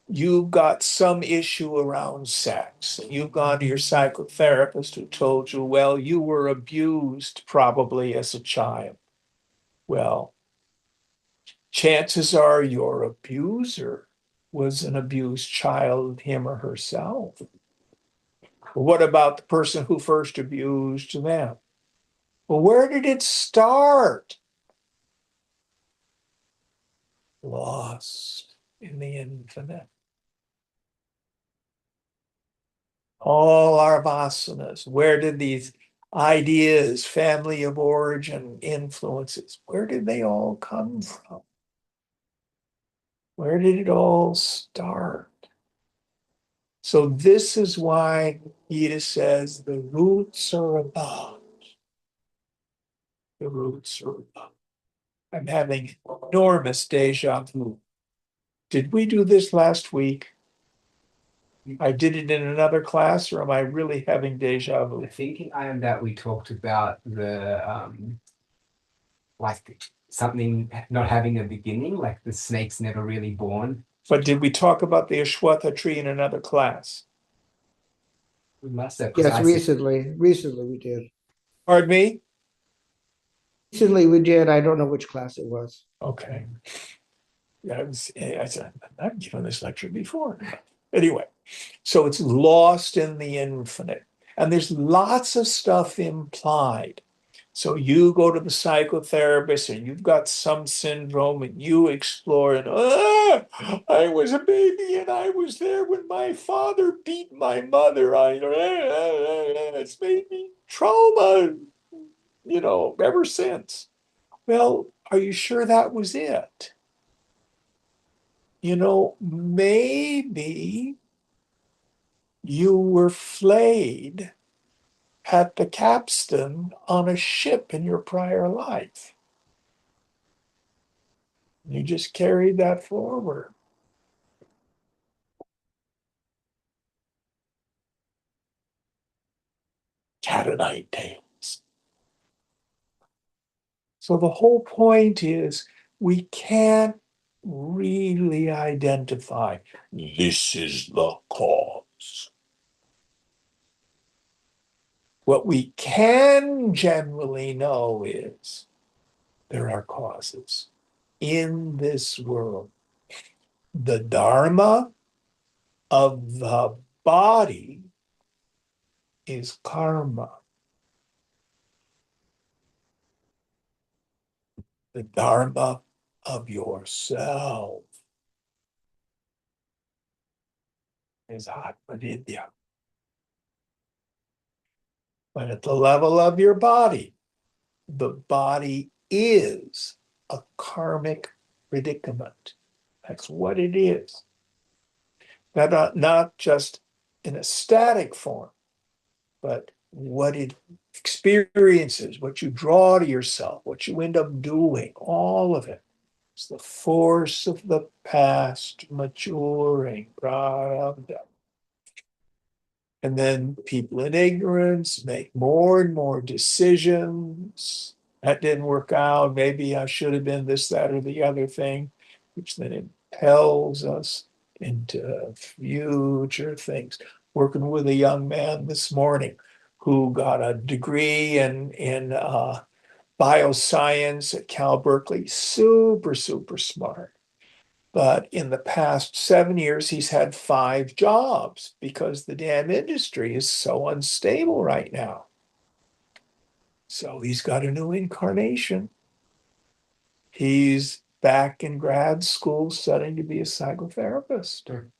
A: you've got some issue around sex. You've gone to your psychotherapist who told you, well, you were abused probably as a child. Well, chances are your abuser was an abused child, him or herself. What about the person who first abused them? Well, where did it start? Lost in the infinite. All our vasanas, where did these ideas, family of origin, influences, where did they all come from? Where did it all start? So this is why Gita says the roots are above. The roots are above. I'm having enormous deja vu. Did we do this last week? I did it in another class, or am I really having deja vu?
B: I think I am that we talked about the like something not having a beginning, like the snake's never really born.
A: But did we talk about the Ashwatha tree in another class?
B: We must have, 'cause
C: Yes,
B: I said,
C: recently we did.
A: Pardon me?
C: Recently we did. I don't know which class it was.
A: Okay. Yeah, I said, I've given this lecture before. Anyway, so it's lost in the infinite. And there's lots of stuff implied. So you go to the psychotherapist and you've got some syndrome and you explore and I was a baby and I was there when my father beat my mother. It's made me trauma, ever since. Well, are you sure that was it? Maybe you were flayed at the capstan on a ship in your prior life. You just carried that forward. Cat o' nine tails. So the whole point is we can't really identify this is the cause. What we can generally know is there are causes in this world. The dharma of the body is karma. The dharma of yourself is atma-vidya. But at the level of your body, the body is a karmic predicament. That's what it is. Not just in a static form, but what it experiences, what you draw to yourself, what you end up doing, all of it. It's the force of the past maturing, prarabdha. And then people in ignorance make more and more decisions. That didn't work out. Maybe I should have been this, that, or the other thing, which then impels us into future things. Working with a young man this morning who got a degree in bioscience at Cal Berkeley, super, super smart. But in the past 7 years, he's had 5 jobs because the damn industry is so unstable right now. So he's got a new incarnation. He's back in grad school studying to be a psychotherapist.
B: Sure.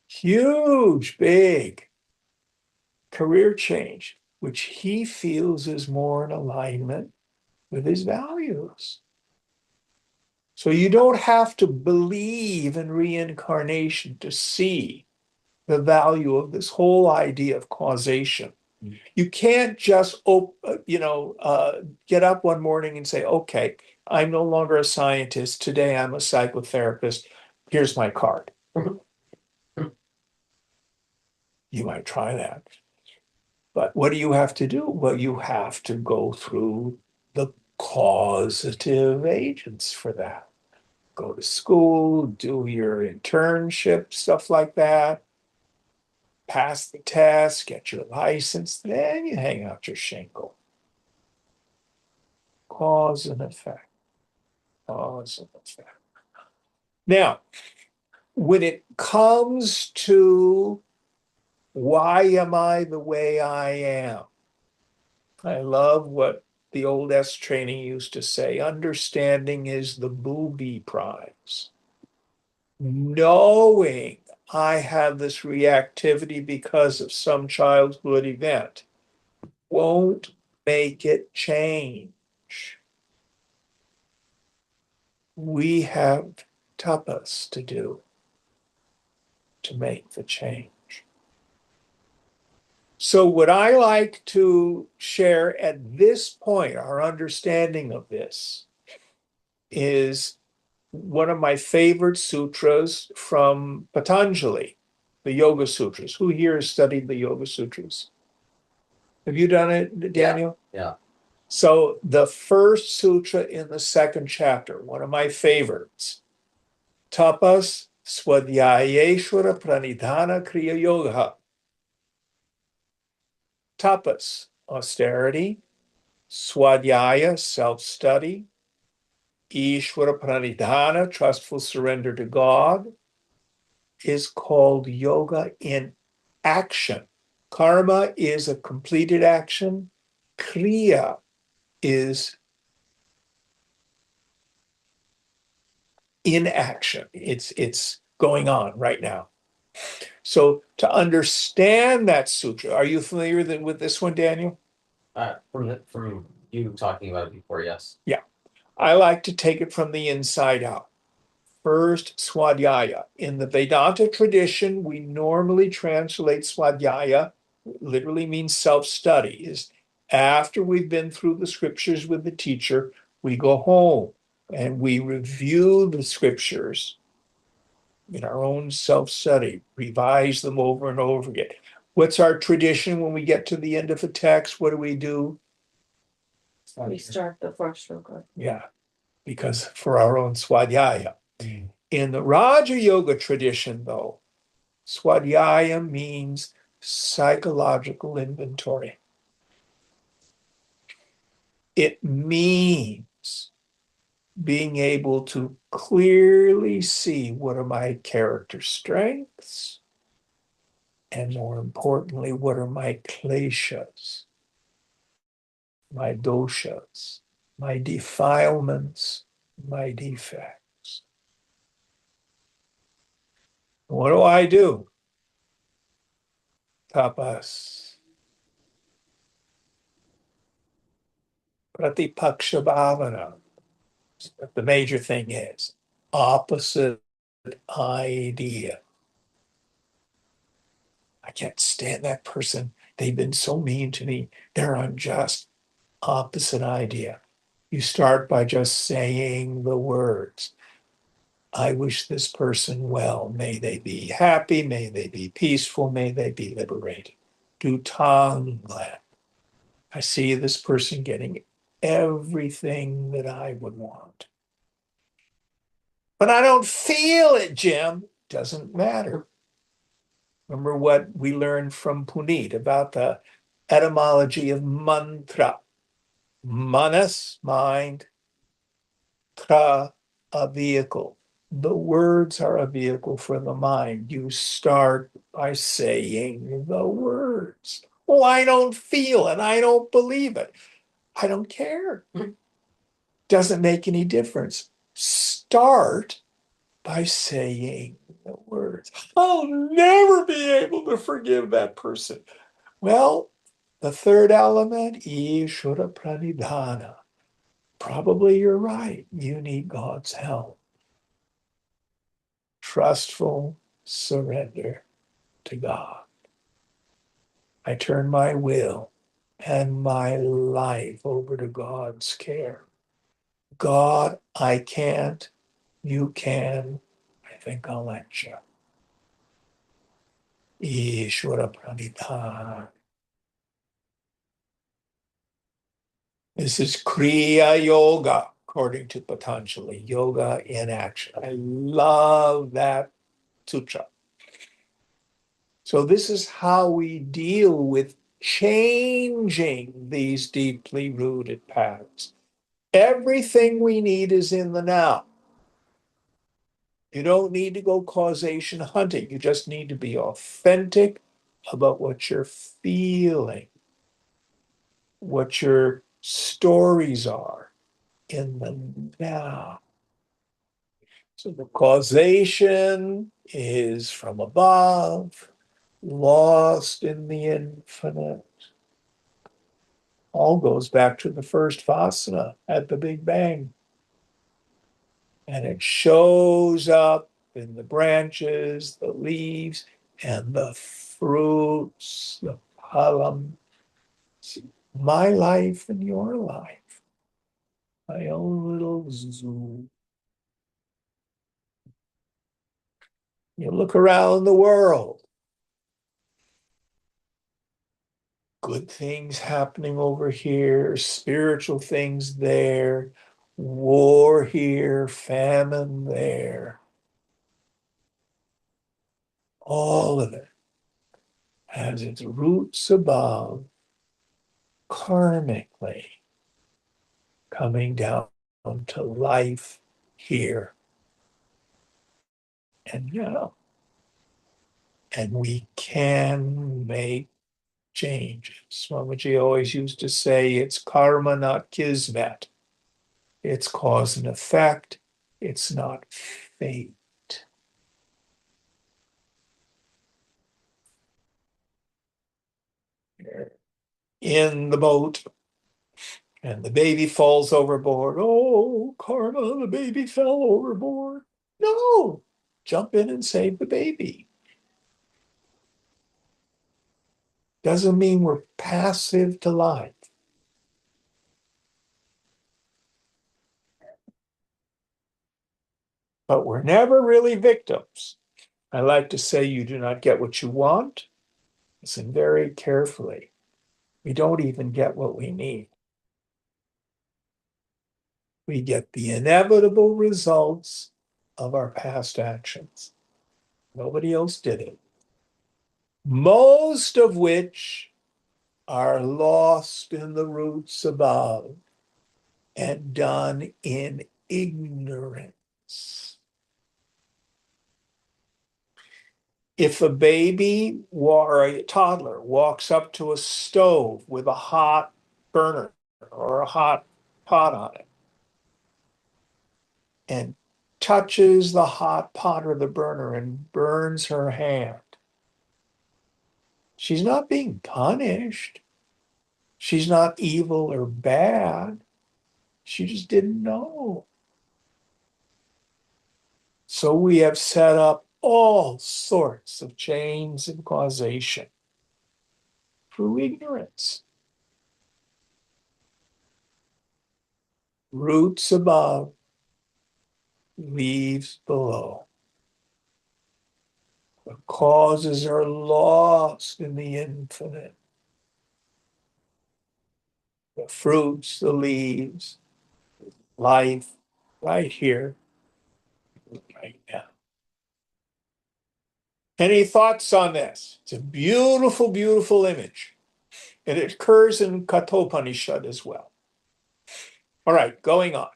A: Huge, big career change, which he feels is more in alignment with his values. So you don't have to believe in reincarnation to see the value of this whole idea of causation. You can't just get up one morning and say, okay, I'm no longer a scientist. Today I'm a psychotherapist. Here's my card. You might try that. But what do you have to do? Well, you have to go through the causative agents for that. Go to school, do your internship, stuff like that. Pass the test, get your license, then you hang out your shingle. Cause and effect. Cause and effect. Now, when it comes to why am I the way I am? I love what the old S training used to say, understanding is the booby prize. Knowing I have this reactivity because of some childhood event won't make it change. We have tapas to do to make the change. So what I like to share at this point, our understanding of this, is one of my favorite sutras from Patanjali, the Yoga Sutras. Who here has studied the Yoga Sutras? Have you done it, Daniel?
F: Yeah.
A: So the first sutra in the second chapter, one of my favorites, tapas swadhyayeshwara pranidhana kriya yoga. Tapas, austerity, swadhyaya, self-study, Ishvara pranidhana, trustful surrender to God, is called yoga in action. Karma is a completed action. Kriya is in action. It's going on right now. So to understand that sutra, are you familiar with this one, Daniel?
F: From you talking about it before, yes.
A: Yeah. I like to take it from the inside out. First, swadhyaya. In the Vedanta tradition, we normally translate swadhyaya, literally means self-study. Is after we've been through the scriptures with the teacher, we go home and we review the scriptures in our own self-study, revise them over and over again. What's our tradition when we get to the end of a text? What do?
D: We start the first record.
A: Yeah, because for our own swadhyaya. In the Raja Yoga tradition, though, swadhyaya means psychological inventory. It means being able to clearly see what are my character strengths, and more importantly, what are my kleshas, my doshas, my defilements, my defects. What do? Tapas. Pratipaksha bhavana. The major thing is opposite idea. I can't stand that person. They've been so mean to me. They're unjust. Opposite idea. You start by just saying the words. I wish this person well. May they be happy. May they be peaceful. May they be liberated. Do Tonglen. I see this person getting everything that I would want. But I don't feel it, Jim. Doesn't matter. Remember what we learned from Puneet about the etymology of mantra. Manas, mind, tra, a vehicle. The words are a vehicle for the mind. You start by saying the words. Oh, I don't feel it. I don't believe it. I don't care. Doesn't make any difference. Start by saying the words. I'll never be able to forgive that person. Well, the third element, Ishvara pranidhana. Probably you're right. You need God's help. Trustful surrender to God. I turn my will and my life over to God's care. God, I can't. You can. I think I'll let you. Ishvara pranidhana. This is Kriya Yoga, according to Patanjali, yoga in action. I love that sutra. So this is how we deal with changing these deeply rooted patterns. Everything we need is in the now. You don't need to go causation hunting. You just need to be authentic about what you're feeling. what your stories are in the now. So the causation is from above, lost in the infinite. All goes back to the first vasana at the Big Bang. And it shows up in the branches, the leaves, and the fruits, the phalam. My life and your life, my own little zoo. You look around the world, good things happening over here, spiritual things there, war here, famine there. All of it has its roots above, karmically coming down to life here and now. And we can make changes. Swamiji always used to say it's karma, not kismet. It's cause and effect. It's not fate. You're in the boat and the baby falls overboard. Oh, karma, the baby fell overboard. No, jump in and save the baby. Doesn't mean we're passive to life. But we're never really victims. I like to say you do not get what you want. Listen very carefully. We don't even get what we need. We get the inevitable results of our past actions. Nobody else did it. Most of which are lost in the roots above and done in ignorance. If a baby or a toddler walks up to a stove with a hot burner or a hot pot on it and touches the hot pot or the burner and burns her hand, she's not being punished. She's not evil or bad. She just didn't know. So we have set up all sorts of chains of causation through ignorance. Roots above, leaves below. The causes are lost in the infinite. The fruits, the leaves, life, right here, right now. Any thoughts on this? It's a beautiful, beautiful image. And it occurs in Kathopanishad as well. All right, going on.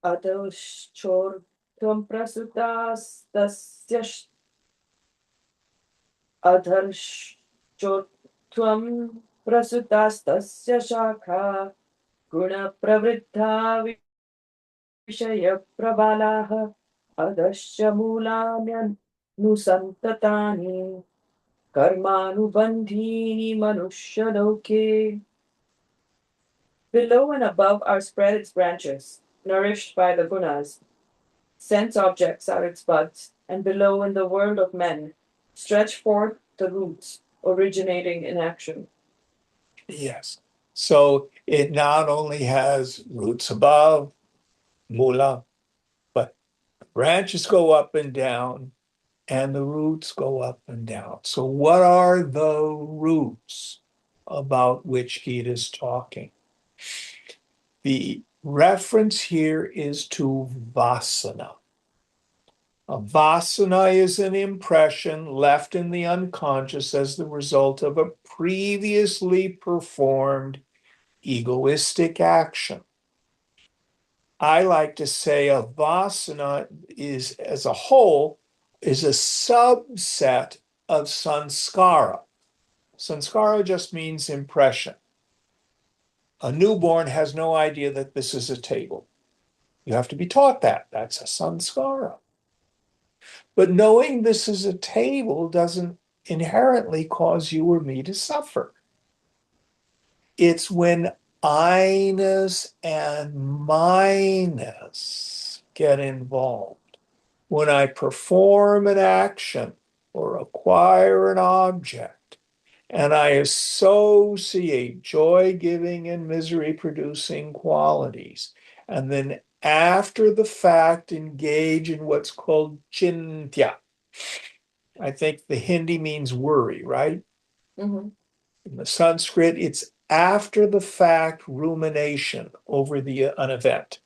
D: अधश्चोर्ध्वं प्रसुतास्तस्य अधर्श्चोर्ध्वं प्रसुतास्तस्य शाखा गुणप्रवृद्धा विषयप्रबालाः अधश्च मूलान्यनुसन्ततानि कर्मानुबन्धीनि मनुष्यलोके. Below and above are spread its branches, nourished by the gunas. Sense objects are its buds, and below in the world of men stretch forth the roots originating in action.
A: Yes. So it not only has roots above, mula, but branches go up and down, and the roots go up and down. So what are the roots about which Gita is talking? The reference here is to vasana. A vasana is an impression left in the unconscious as the result of a previously performed egoistic action. I like to say a vasana is, as a whole, is a subset of sanskara. Sanskara just means impression. A newborn has no idea that this is a table. You have to be taught that. That's a sanskara. But knowing this is a table doesn't inherently cause you or me to suffer. It's when I-ness and my-ness get involved. When I perform an action or acquire an object, and I associate joy-giving and misery-producing qualities, and then after the fact engage in what's called chintya. I think the Hindi means worry, right?
D: Mhm.
A: In the Sanskrit, it's after the fact rumination over an event.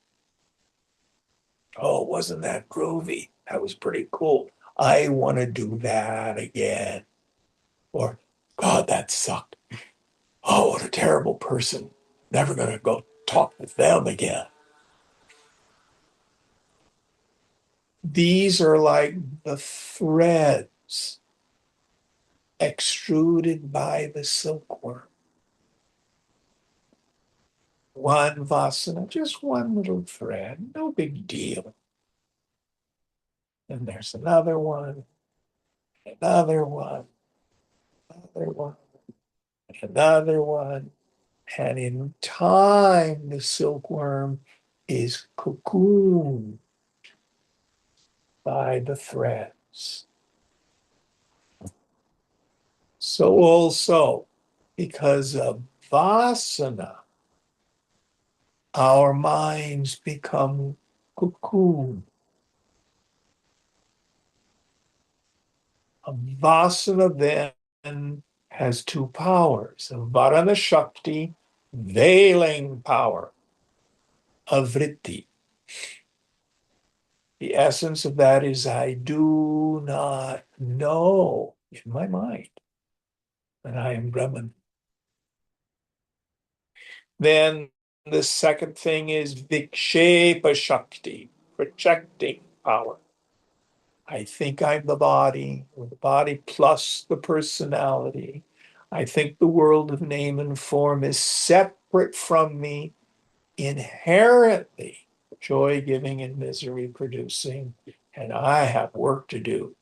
A: Oh, wasn't that groovy? That was pretty cool. I want to do that again. Or, God, that sucked. Oh, what a terrible person. Never going to go talk with them again. These are like the threads extruded by the silkworm. One vasana, just one little thread, no big deal. And there's another one, another one, another one, another one. And in time, the silkworm is cocooned by the threads. So also, because of vasana, our minds become cocooned. A vasana then has two powers: a varana shakti, veiling power, a vritti. The essence of that is I do not know in my mind that I am Brahman. Then the second thing is vikshepa shakti, projecting power. I think I'm the body, or the body plus the personality. I think the world of name and form is separate from me, inherently joy-giving and misery-producing, and I have work to do.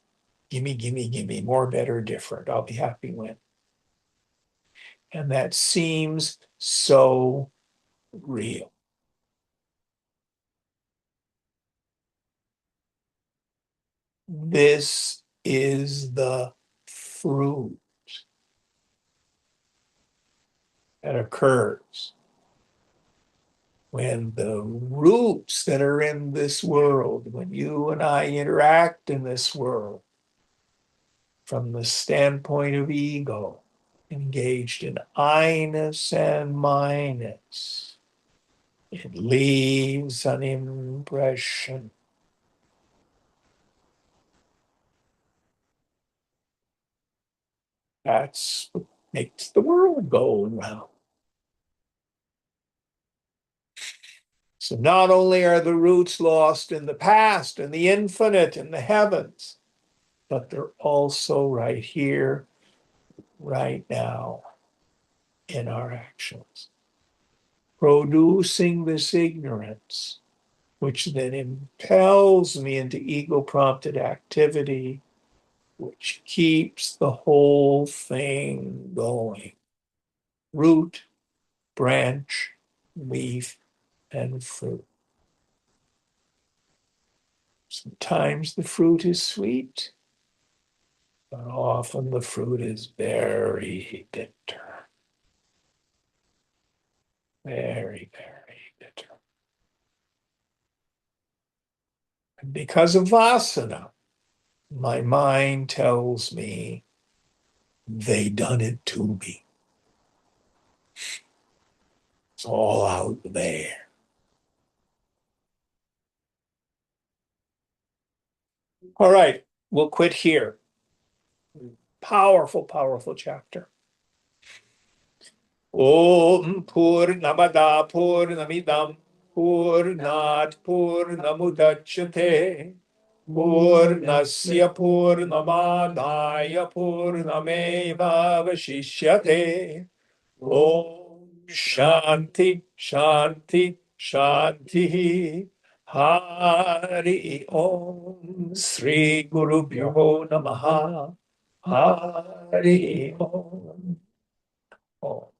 A: Gimme, gimme, gimme, more, better, different. I'll be happy when. And that seems so real. This is the fruit that occurs when the roots that are in this world, when you and I interact in this world from the standpoint of ego, engaged in I-ness and my-ness, it leaves an impression. That's what makes the world go round. So not only are the roots lost in the past and the infinite and the heavens, but they're also right here, right now, in our actions, producing this ignorance, which then impels me into ego-prompted activity, which keeps the whole thing going. Root, branch, leaf, and fruit. Sometimes the fruit is sweet, but often the fruit is very bitter. Very, very bitter. And because of vasana, my mind tells me they done it to me. It's all out there. All right, we'll quit here. Powerful, powerful chapter. Om Purnamada Purnamidam Purnat Purnamudachyate Purnasya Purnamadaya Purnameva Vashishyate. Om Shanti Shanti Shanti. Hari Om. Sri Guru Pyo Namaha. Hari Om. Om.